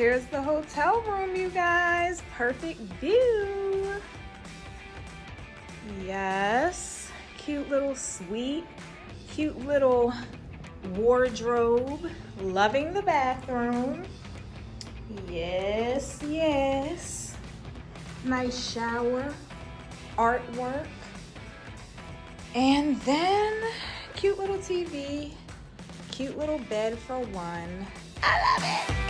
here's the hotel room, you guys. Perfect view. Yes, cute little suite, cute little wardrobe. Loving the bathroom. Yes, yes. Nice shower, artwork. And then cute little TV, cute little bed for one. I love it.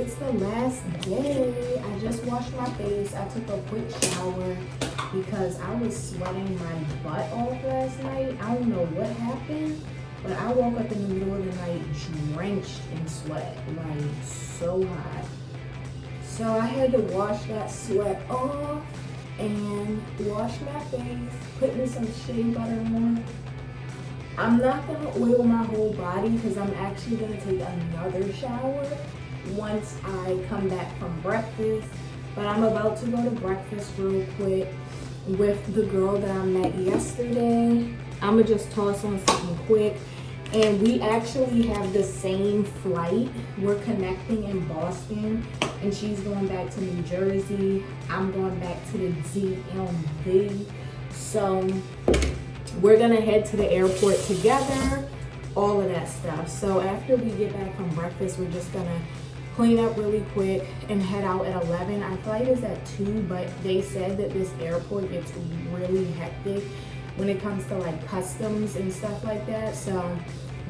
it's the last day. I just washed my face. I took a quick shower because I was sweating my butt off last night. I don't know what happened, but I woke up in the middle of the night drenched in sweat, like so hot. So I had to wash that sweat off and wash my face, put in some shea butter on. I'm not gonna oil my whole body because I'm actually gonna take another shower once I come back from breakfast. But I'm about to go to breakfast real quick with the girl that I met yesterday. I'm gonna just toss on something quick. And we actually have the same flight. We're connecting in Boston and she's going back to New Jersey. I'm going back to the DMV. So we're gonna head to the airport together, all of that stuff. So after we get back from breakfast, we're just gonna clean up really quick and head out at 11. Our flight is at 2, but they said that this airport gets really hectic when it comes to like customs and stuff like that. So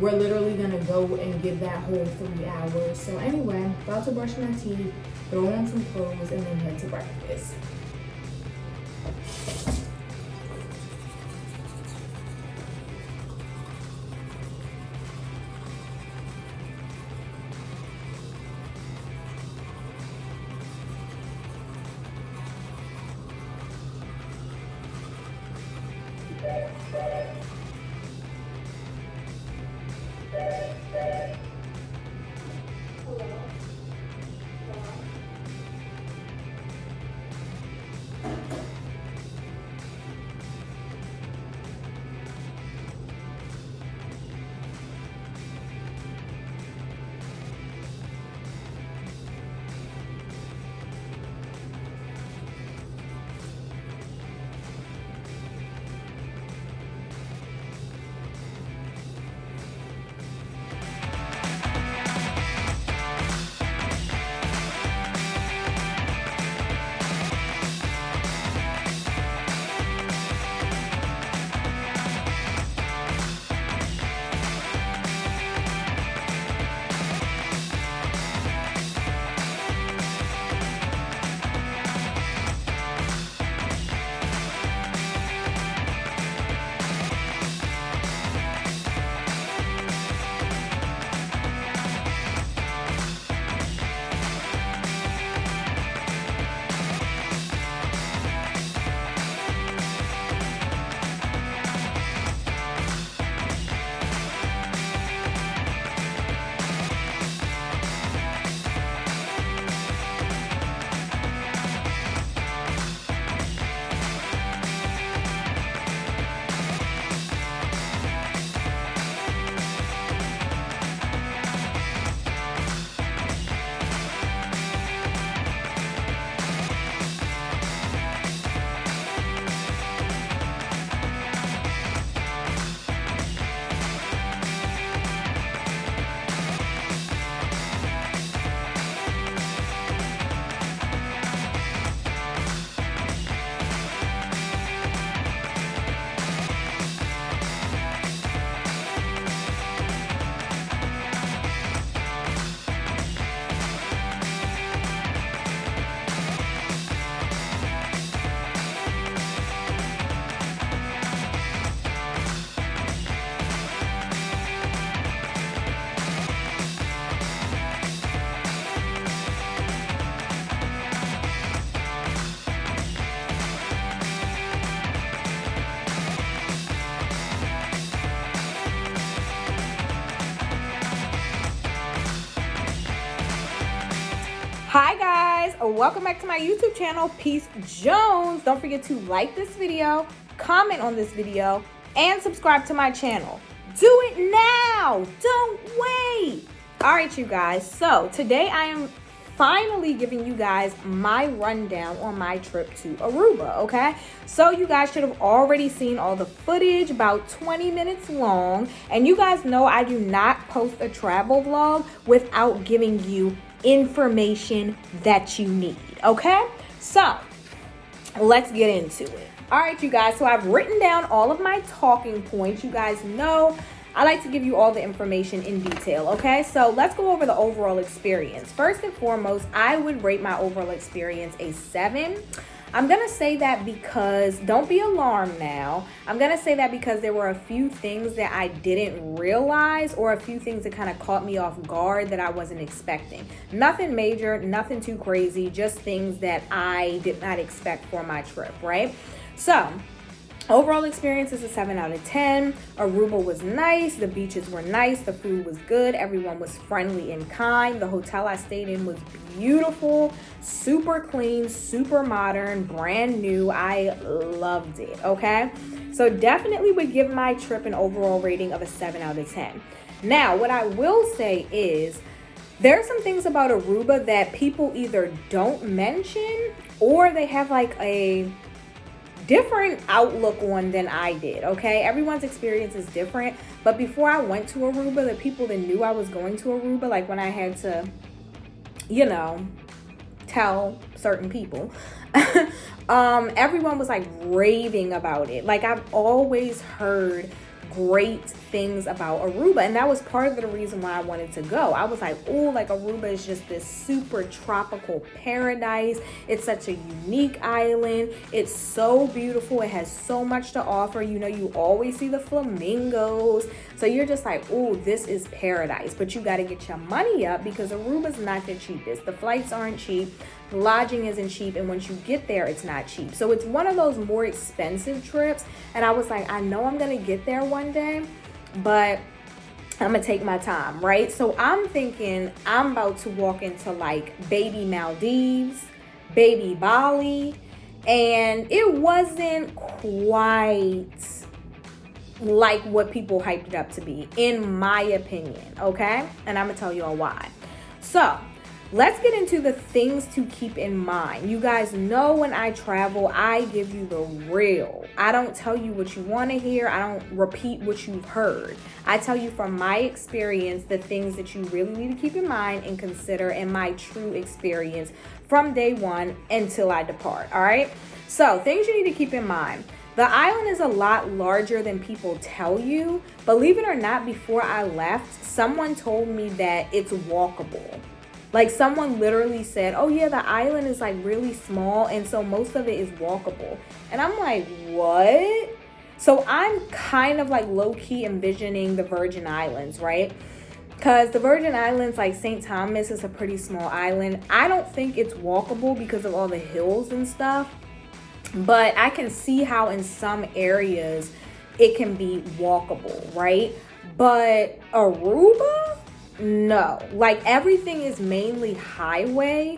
we're literally gonna go and give that whole 3 hours. So anyway, about to brush my teeth, throw on some clothes, and then head to breakfast. Hi guys, welcome back to my YouTube channel, Peace Jones. Don't forget to like this video, comment on this video, and subscribe to my channel. Do it now, don't wait. All right, you guys, so today I am finally giving you guys my rundown on my trip to Aruba, okay? So you guys should have already seen all the footage, about 20 minutes long, and you guys know I do not post a travel vlog without giving you information that you need, okay? So let's get into it. All right, you guys, so I've written down all of my talking points. You guys know I like to give you all the information in detail, okay? So let's go over the overall experience. First and foremost, I would rate my overall experience a 7. I'm going to say that because, don't be alarmed now. I'm going to say that because there were a few things that I didn't realize, or a few things that kind of caught me off guard that I wasn't expecting. Nothing major, nothing too crazy, just things that I did not expect for my trip, right? So, overall experience is a 7 out of 10. Aruba was nice. The beaches were nice. The food was good. Everyone was friendly and kind. The hotel I stayed in was beautiful, super clean, super modern, brand new. I loved it, okay? So definitely would give my trip an overall rating of a 7 out of 10. Now, what I will say is there are some things about Aruba that people either don't mention or they have like a different outlook on than I did, okay? Everyone's experience is different, but before I went to Aruba, the people that knew I was going to Aruba, like when I had to, you know, tell certain people, everyone was like raving about it. Like I've always heard great things about Aruba, and that was part of the reason why I wanted to go. I was like, oh, like Aruba is just this super tropical paradise. It's such a unique island. It's so beautiful. It has so much to offer. You know, you always see the flamingos, so you're just like, oh, this is paradise. But you got to get your money up because Aruba's not the cheapest. The flights aren't cheap, lodging isn't cheap, and once you get there, it's not cheap. So it's one of those more expensive trips, and I was like, I know I'm gonna get there one day, but I'm gonna take my time, right? So I'm thinking I'm about to walk into like baby Maldives, baby Bali, and it wasn't quite like what people hyped it up to be, in my opinion, okay? And I'm gonna tell you all why. So let's get into the things to keep in mind. You guys know when I travel, I give you the real. I don't tell you what you want to hear. I don't repeat what you've heard. I tell you from my experience the things that you really need to keep in mind and consider in my true experience from day one until I depart, all right? So things you need to keep in mind. The island is a lot larger than people tell you. Believe it or not, before I left, someone told me that it's walkable. Like someone literally said, oh yeah, the island is like really small and so most of it is walkable. And I'm like, what? So I'm kind of like low-key envisioning the Virgin Islands, right? Because the Virgin Islands, like St. Thomas, is a pretty small island. I don't think it's walkable because of all the hills and stuff. But I can see how in some areas it can be walkable, right? But Aruba? No, like everything is mainly highway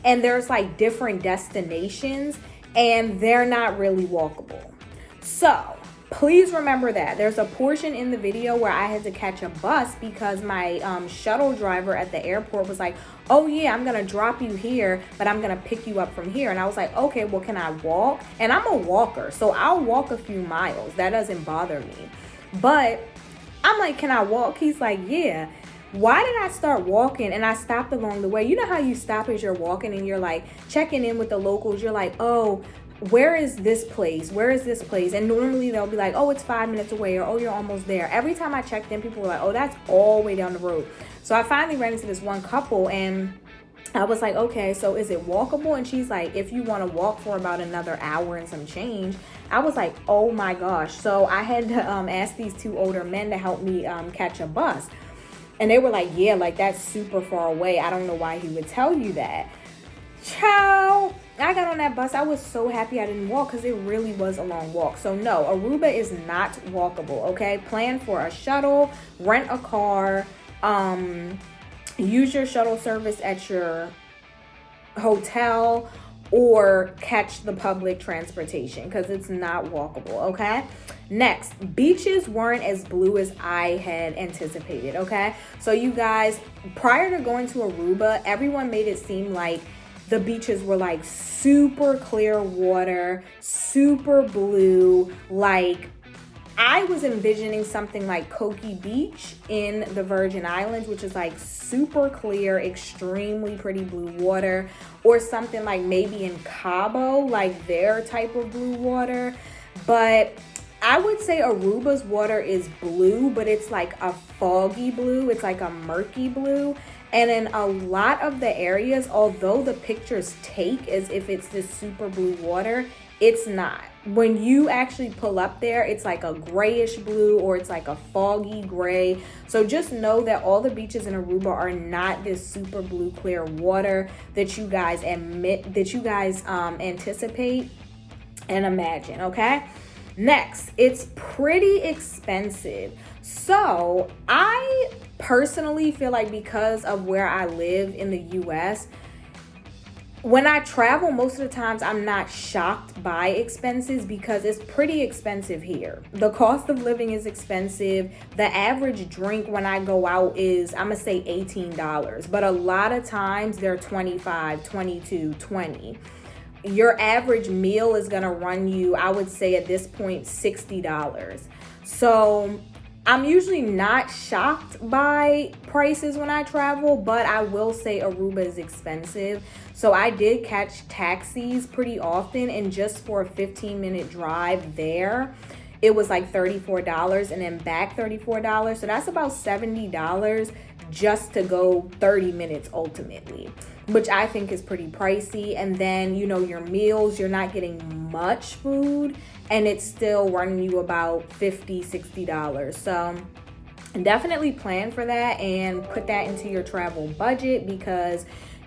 and there's like different destinations and they're not really walkable. So please remember that there's a portion in the video where I had to catch a bus because my shuttle driver at the airport was like, oh yeah, I'm gonna drop you here, but I'm gonna pick you up from here. And I was like, okay, well, can I walk? And I'm a walker, so I'll walk a few miles. That doesn't bother me. But I'm like, can I walk? He's like, yeah. Why did I start walking and I stopped along the way? You know how you stop as you're walking and you're like checking in with the locals. You're like, oh, where is this place? Where is this place? And normally they'll be like, oh, it's 5 minutes away, or oh, you're almost there. Every time I checked in, people were like, oh, that's all the way down the road. So I finally ran into this one couple and I was like, okay, so is it walkable? And she's like, if you want to walk for about another hour and some change. I was like, oh my gosh. So I had to ask these 2 older men to help me catch a bus. And they were like, yeah, like that's super far away. I don't know why he would tell you that. Ciao. I got on that bus. I was so happy I didn't walk because it really was a long walk. So no, Aruba is not walkable, okay? Plan for a shuttle, rent a car, use your shuttle service at your hotel, or catch the public transportation because it's not walkable, okay? Next, beaches weren't as blue as I had anticipated, okay? So you guys, prior to going to Aruba, everyone made it seem like the beaches were like super clear water, super blue, like I was envisioning something like Coki Beach in the Virgin Islands, which is like super clear, extremely pretty blue water, or something like maybe in Cabo, like their type of blue water. But I would say Aruba's water is blue, but it's like a foggy blue. It's like a murky blue. And in a lot of the areas, although the pictures take as if it's this super blue water, it's not. When you actually pull up there, it's like a grayish blue or it's like a foggy gray. So just know that all the beaches in Aruba are not this super blue clear water that you guys anticipate and imagine, okay? Next, it's pretty expensive. So I personally feel like because of where I live in the US, when I travel, most of the times I'm not shocked by expenses because it's pretty expensive here. The cost of living is expensive. The average drink when I go out is, I'm gonna say $18, but a lot of times they're 25, 22, 20. Your average meal is gonna run you, I would say at this point, $60. So I'm usually not shocked by prices when I travel, but I will say Aruba is expensive. So I did catch taxis pretty often, and just for a 15-minute drive there, it was like $34 and then back $34. So that's about $70 just to go 30 minutes ultimately, which I think is pretty pricey. And then, you know, your meals, you're not getting much food and it's still running you about $50, $60. So definitely plan for that and put that into your travel budget because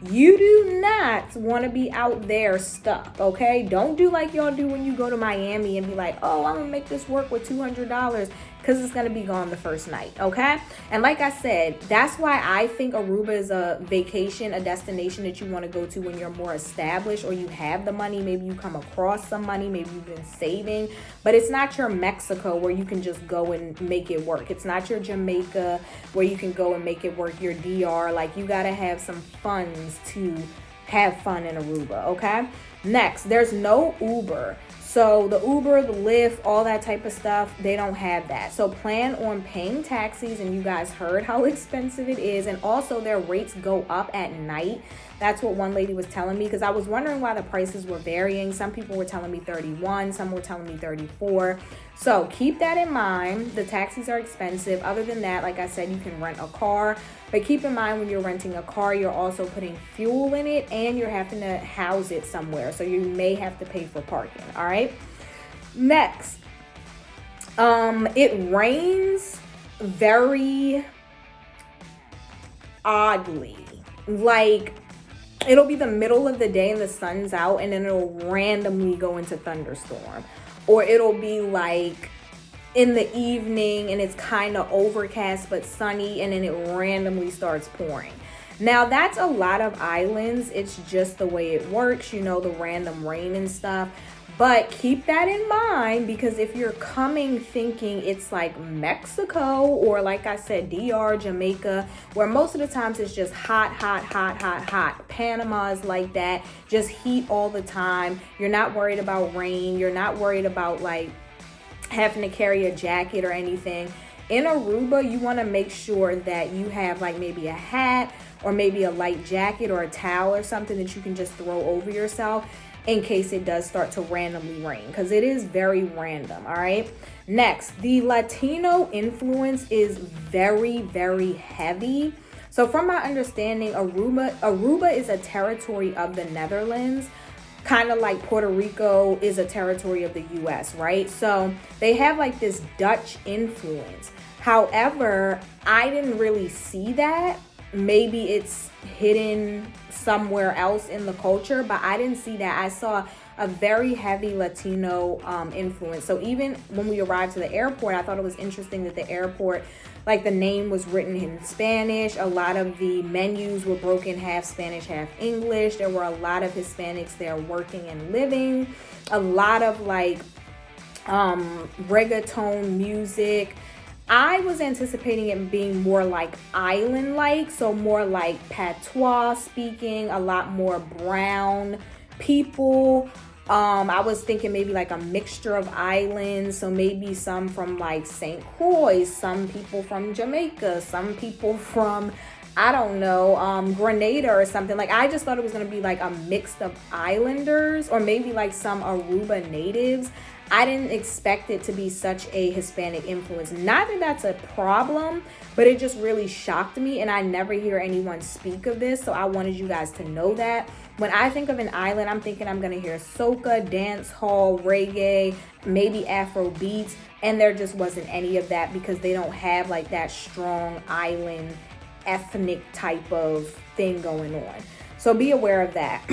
you do not want to be out there stuck, okay? Don't do like y'all do when you go to Miami and be like, oh, I'm gonna make this work with $200 because it's gonna be gone the first night, okay? And like I said, that's why I think Aruba is a vacation, a destination that you want to go to when you're more established or you have the money. Maybe you come across some money, maybe you've been saving, but it's not your Mexico where you can just go and make it work. It's not your Jamaica where you can go and make it work, your DR. Like, you gotta have some funds to have fun in Aruba, okay? Next, there's no Uber. So the Uber, the Lyft, all that type of stuff, they don't have that. So plan on paying taxis, and you guys heard how expensive it is. And also their rates go up at night. That's what one lady was telling me, because I was wondering why the prices were varying. Some people were telling me 31, some were telling me 34. So keep that in mind. The taxis are expensive. Other than that, like I said, you can rent a car. But keep in mind when you're renting a car, you're also putting fuel in it and you're having to house it somewhere. So you may have to pay for parking, all right? Next, it rains very oddly. Like, it'll be the middle of the day and the sun's out and then it'll randomly go into thunderstorm. Or it'll be like in the evening and it's kind of overcast but sunny and then it randomly starts pouring. Now that's a lot of islands. It's just the way it works, you know, the random rain and stuff. But keep that in mind, because if you're coming thinking it's like Mexico or, like I said, DR, Jamaica, where most of the times it's just hot, hot, hot, hot, hot. Panama is like that, just heat all the time. You're not worried about rain. You're not worried about like having to carry a jacket or anything. In Aruba, you want to make sure that you have like maybe a hat or maybe a light jacket or a towel or something that you can just throw over yourself in case it does start to randomly rain, because it is very random, all right? Next, the Latino influence is very, very heavy. So from my understanding, Aruba is a territory of the Netherlands, kind of like Puerto Rico is a territory of the US, right? So they have like this Dutch influence. However, I didn't really see that. Maybe it's hidden somewhere else in the culture, but I didn't see that. I saw a very heavy Latino influence. So even when we arrived to the airport, I thought it was interesting that the airport, like the name was written in Spanish. A lot of the menus were broken half Spanish, half English. There were a lot of Hispanics there working and living. A lot of like reggaeton music. I was anticipating it being more like island-like, so more like patois speaking, a lot more brown people. I was thinking maybe like a mixture of islands, so maybe some from like St. Croix, some people from Jamaica, some people from I don't know, Grenada or something. Like, I just thought it was going to be like a mix of islanders or maybe like some Aruba natives. I didn't expect it to be such a Hispanic influence. Not that that's a problem, but it just really shocked me, and I never hear anyone speak of this, so I wanted you guys to know that. When I think of an island, I'm thinking I'm going to hear soca, dance hall, reggae, maybe Afro beats, and there just wasn't any of that because they don't have like that strong island ethnic type of thing going on. So be aware of that.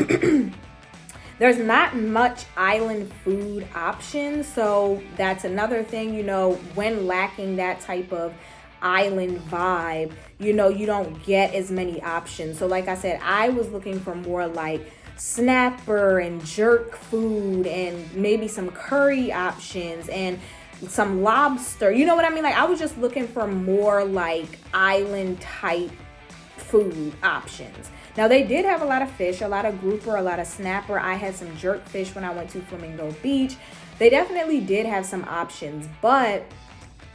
There's not much island food options, so that's another thing, you know, when lacking that type of island vibe, you know, you don't get as many options. So like I said, I was looking for more like snapper and jerk food and maybe some curry options and some lobster. You know what I mean? Like, I was just looking for more like island type food options. Now, they did have a lot of fish, a lot of grouper, a lot of snapper. I had some jerk fish when I went to Flamingo Beach. They definitely did have some options, but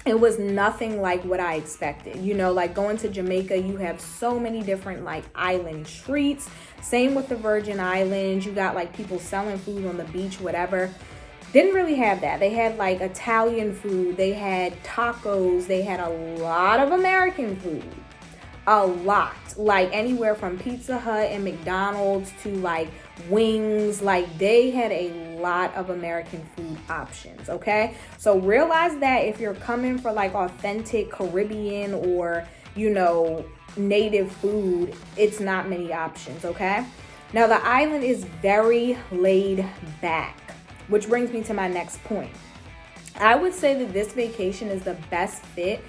it was nothing like what I expected. You know, like going to Jamaica, you have so many different like island treats. Same with the Virgin Islands. You got like people selling food on the beach, whatever. Didn't really have that. They had like Italian food. They had tacos. They had a lot of American food. A lot, like anywhere from Pizza Hut and McDonald's to like wings. Like, they had a lot of American food options. Okay, so realize that if you're coming for like authentic Caribbean or, you know, native food, it's not many options. Okay, now the island is very laid back, which brings me to my next point. I would say that this vacation is the best fit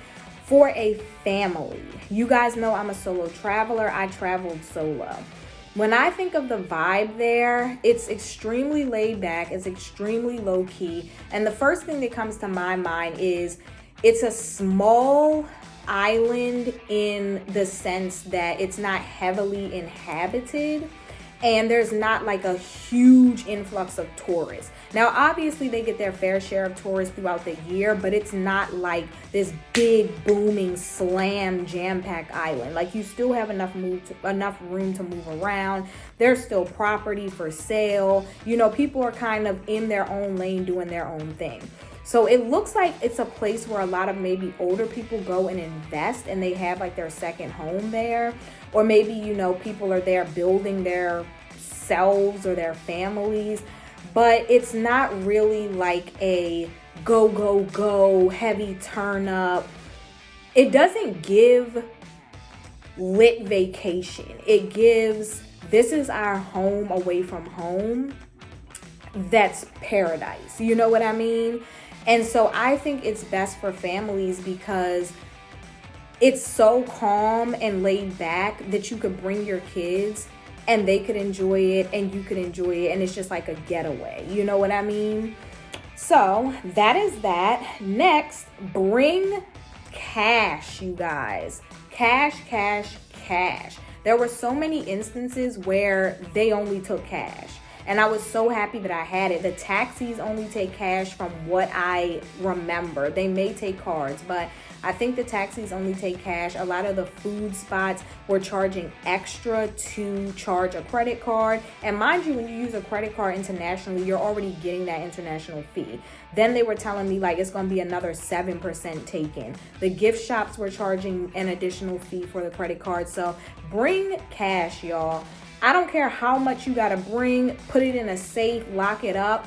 for a family. You guys know I'm a solo traveler. I traveled solo. When I think of the vibe there, it's extremely laid back. It's extremely low key. And the first thing that comes to my mind is it's a small island in the sense that it's not heavily inhabited. And there's not like a huge influx of tourists. Now, obviously, they get their fair share of tourists throughout the year, but it's not like this big, booming, slam, jam-packed island. Like, you still have enough room to move around. There's still property for sale. You know, people are kind of in their own lane doing their own thing. So it looks like it's a place where a lot of maybe older people go and invest, and they have like their second home there. Or maybe, you know, people are there building their selves or their families. But it's not really like a go, go, go, heavy turn up. It doesn't give lit vacation. It gives, this is our home away from home. That's paradise. You know what I mean? And so I think it's best for families because it's so calm and laid back that you could bring your kids and they could enjoy it and you could enjoy it, and it's just like a getaway. You know what I mean? So that is that. Next, bring cash, you guys. Cash, cash, cash. There were so many instances where they only took cash. And I was so happy that I had it. The taxis only take cash from what I remember. They may take cards, but I think the taxis only take cash. A lot of the food spots were charging extra to charge a credit card. And mind you, when you use a credit card internationally, you're already getting that international fee. Then they were telling me like it's going to be another 7% taken. The gift shops were charging an additional fee for the credit card. So bring cash, y'all. I don't care how much you got to bring, put it in a safe, lock it up,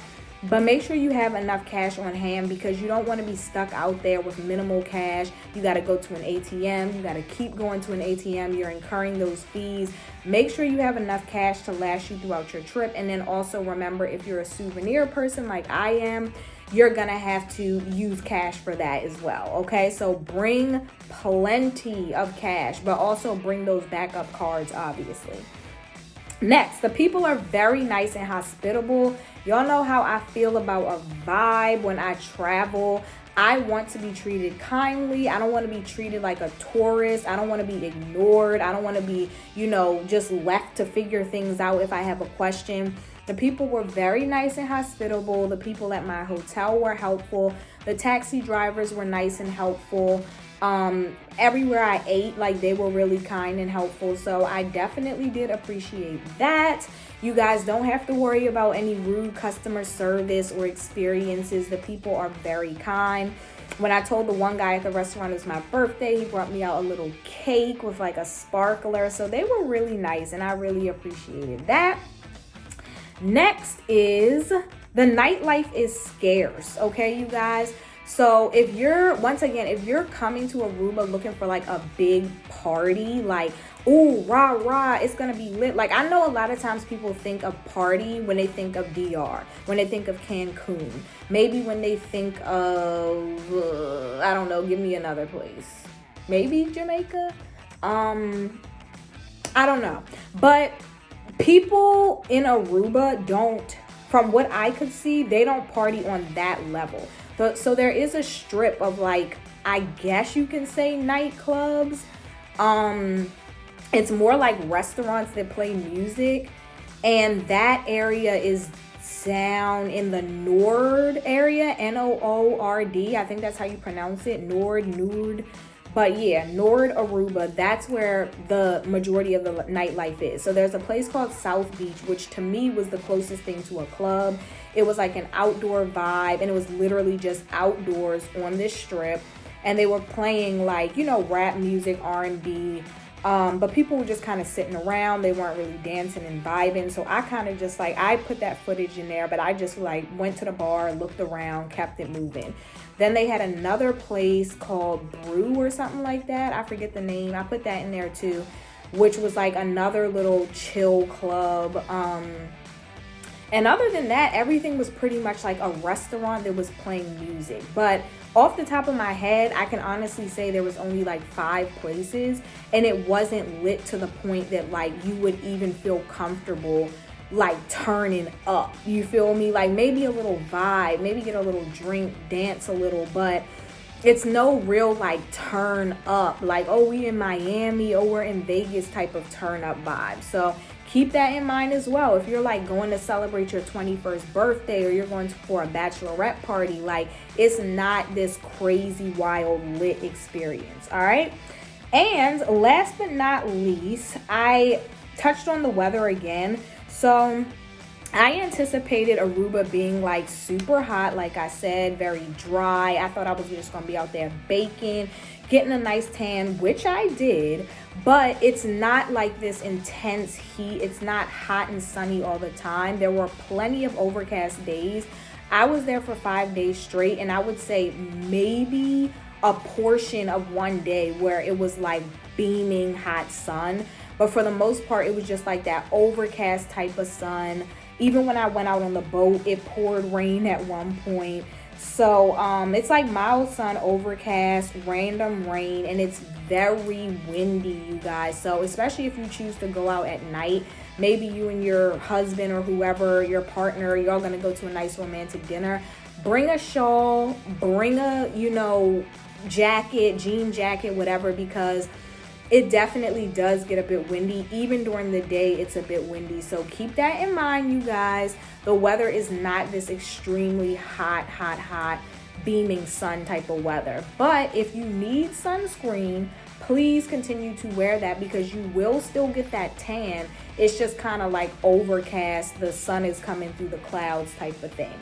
but make sure you have enough cash on hand because you don't want to be stuck out there with minimal cash. You got to go to an ATM. You got to keep going to an ATM. You're incurring those fees. Make sure you have enough cash to last you throughout your trip. And then also remember, if you're a souvenir person like I am, you're going to have to use cash for that as well. Okay, so bring plenty of cash, but also bring those backup cards, obviously. Next, the people are very nice and hospitable. Y'all know how I feel about a vibe when I travel. I want to be treated kindly. I don't want to be treated like a tourist. I don't want to be ignored. I don't want to be, you know, just left to figure things out if I have a question. The people were very nice and hospitable. The people at my hotel were helpful. The taxi drivers were nice and helpful. Everywhere I ate, like, they were really kind and helpful. So I definitely did appreciate that. You guys don't have to worry about any rude customer service or experiences. The people are very kind. When I told the one guy at the restaurant it was my birthday, he brought me out a little cake with like a sparkler. So they were really nice and I really appreciated that. Next is the nightlife is scarce, okay, you guys? So if you're coming to Aruba looking for like a big party, like, ooh, rah, rah, it's gonna be lit. Like, I know a lot of times people think of party when they think of DR, when they think of Cancun, maybe when they think of, I don't know, give me another place. Maybe Jamaica? I don't know. But people in Aruba don't, from what I could see, they don't party on that level. So there is a strip of, like, I guess you can say nightclubs. It's more like restaurants that play music. And that area is down in the Noord area, Noord. I think that's how you pronounce it, Noord. But yeah, Noord, Aruba, that's where the majority of the nightlife is. So there's a place called South Beach, which to me was the closest thing to a club. It was like an outdoor vibe, and it was literally just outdoors on this strip. And they were playing, like, you know, rap music, R&B. But people were just kind of sitting around. They weren't really dancing and vibing. So I kind of just, like, I put that footage in there, but I just, like, went to the bar, looked around, kept it moving. Then they had another place called Brew or something like that. I forget the name. I put that in there too, which was like another little chill club. And other than that, everything was pretty much like a restaurant that was playing music. But off the top of my head, I can honestly say there was only like 5 places, and it wasn't lit to the point that, like, you would even feel comfortable like turning up. You feel me? Like, maybe a little vibe, maybe get a little drink, dance a little, but it's no real like turn up, like, oh, we in Miami, oh, we're in Vegas type of turn up vibe. So keep that in mind as well. If you're like going to celebrate your 21st birthday, or you're going for a bachelorette party, like, it's not this crazy wild lit experience. All right. And last but not least, I touched on the weather again. So I anticipated Aruba being like super hot, like I said, very dry. I thought I was just gonna be out there baking, getting a nice tan, which I did, but it's not like this intense heat. It's not hot and sunny all the time. There were plenty of overcast days. I was there for 5 days straight, and I would say maybe a portion of one day where it was like beaming hot sun. But for the most part, it was just like that overcast type of sun. Even when I went out on the boat, it poured rain at one point. So it's like mild sun, overcast, random rain, and it's very windy, you guys. So especially if you choose to go out at night, maybe you and your husband or whoever, your partner, y'all gonna go to a nice romantic dinner, bring a shawl, bring a, you know, jacket, jean jacket, whatever, because it definitely does get a bit windy. Even during the day, it's a bit windy. So keep that in mind, you guys. The weather is not this extremely hot, beaming sun type of weather. But if you need sunscreen, please continue to wear that, because you will still get that tan. It's just kind of like overcast. The sun is coming through the clouds type of thing.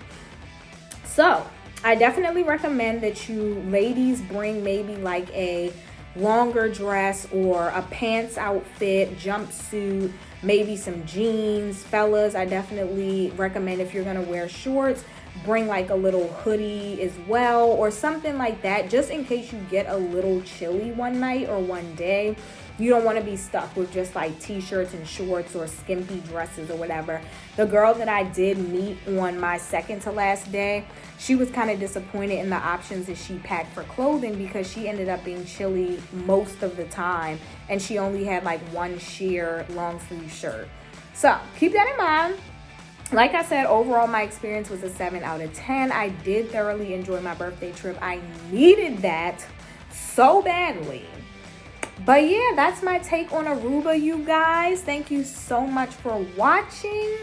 So I definitely recommend that you ladies bring maybe like a longer dress or a pants outfit, jumpsuit, maybe some jeans. Fellas, I definitely recommend, if you're gonna wear shorts, bring like a little hoodie as well, or something like that, just in case you get a little chilly one night or one day. You don't want to be stuck with just like t-shirts and shorts or skimpy dresses or whatever. The girl that I did meet on my second to last day, she was kind of disappointed in the options that she packed for clothing, because she ended up being chilly most of the time, and she only had like one sheer long sleeve shirt. So keep that in mind. Like I said, overall my experience was a 7 out of 10. I did thoroughly enjoy my birthday trip. I needed that so badly. But yeah, that's my take on Aruba, you guys. Thank you so much for watching.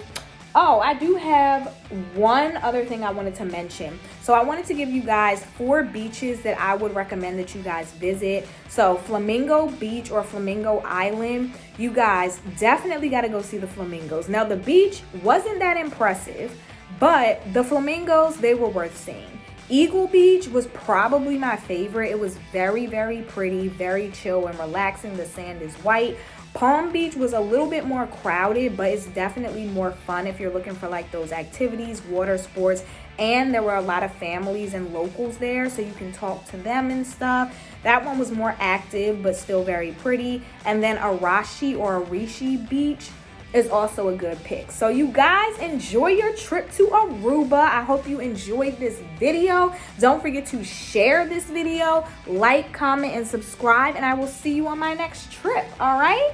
Oh, I do have one other thing I wanted to mention. So I wanted to give you guys 4 beaches that I would recommend that you guys visit. So Flamingo Beach or Flamingo Island, you guys definitely got to go see the flamingos. Now the beach wasn't that impressive, but the flamingos, they were worth seeing. Eagle Beach was probably my favorite. It was very, very pretty, very chill and relaxing. The sand is white. Palm Beach was a little bit more crowded, but it's definitely more fun if you're looking for like those activities, water sports, and there were a lot of families and locals there, so you can talk to them and stuff. That one was more active, but still very pretty. And then Arashi or Arishi Beach is also a good pick. So you guys enjoy your trip to Aruba. I hope you enjoyed this video. Don't forget to share this video, like, comment, and subscribe, and I will see you on my next trip. All right?